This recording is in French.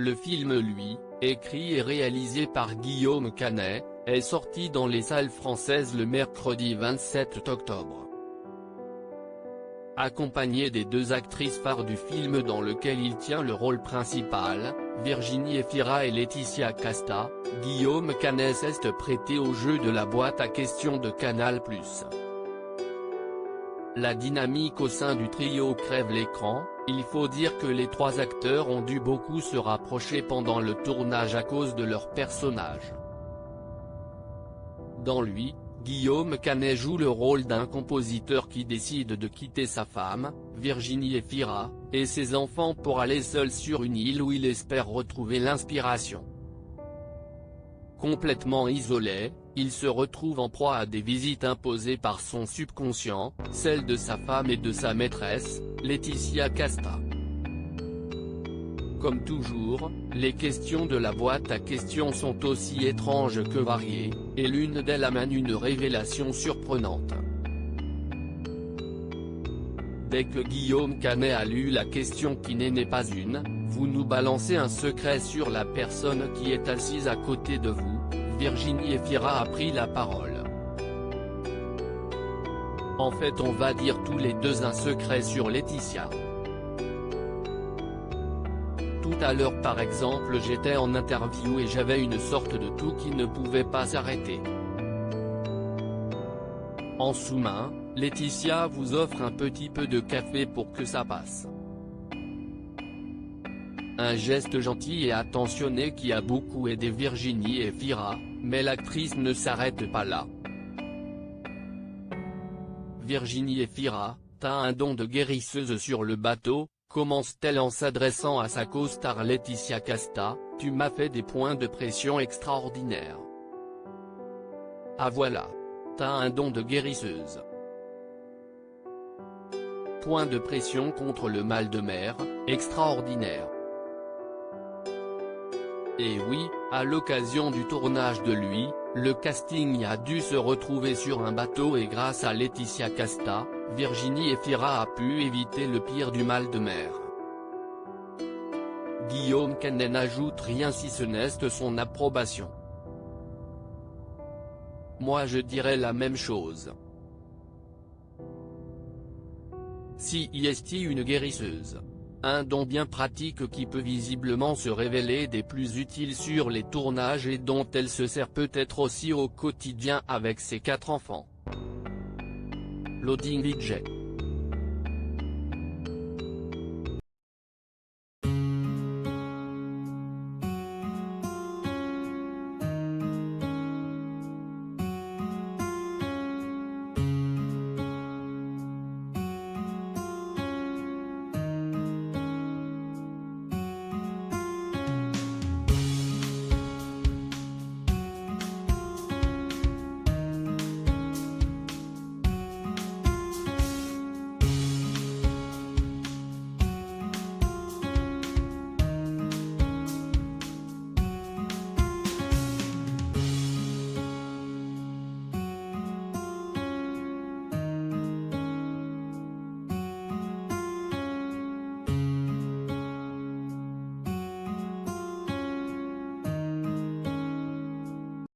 Le film lui, écrit et réalisé par Guillaume Canet, est sorti dans les salles françaises le mercredi 27 octobre. Accompagné des deux actrices phares du film dans lequel il tient le rôle principal, Virginie Efira et Laetitia Casta, Guillaume Canet s'est prêté au jeu de la boîte à questions de Canal+. La dynamique au sein du trio crève l'écran, il faut dire que les trois acteurs ont dû beaucoup se rapprocher pendant le tournage à cause de leurs personnages. Dans lui, Guillaume Canet joue le rôle d'un compositeur qui décide de quitter sa femme, Virginie Efira, et ses enfants pour aller seul sur une île où il espère retrouver l'inspiration. Complètement isolé, il se retrouve en proie à des visites imposées par son subconscient, celles de sa femme et de sa maîtresse, Laetitia Casta. Comme toujours, les questions de la boîte à questions sont aussi étranges que variées, et l'une d'elles amène une révélation surprenante. Dès que Guillaume Canet a lu la question qui n'est pas une, vous nous balancez un secret sur la personne qui est assise à côté de vous, Virginie Efira a pris la parole. En fait on va dire tous les deux un secret sur Laetitia. Tout à l'heure par exemple j'étais en interview et j'avais une sorte de tout qui ne pouvait pas s'arrêter. En sous-main, Laetitia vous offre un petit peu de café pour que ça passe. Un geste gentil et attentionné qui a beaucoup aidé Virginie Efira, mais l'actrice ne s'arrête pas là. Virginie Efira, t'as un don de guérisseuse sur le bateau, commence-t-elle en s'adressant à sa co-star Laetitia Casta, tu m'as fait des points de pression extraordinaires. Ah voilà. T'as un don de guérisseuse. Point de pression contre le mal de mer, extraordinaire. Et oui, à l'occasion du tournage de lui, le casting a dû se retrouver sur un bateau et grâce à Laetitia Casta, Virginie Efira a pu éviter le pire du mal de mer. Guillaume Canet n'ajoute rien si ce n'est son approbation. Moi je dirais la même chose. Si est une guérisseuse. Un don bien pratique qui peut visiblement se révéler des plus utiles sur les tournages et dont elle se sert peut-être aussi au quotidien avec ses 4 enfants. Loading VJ.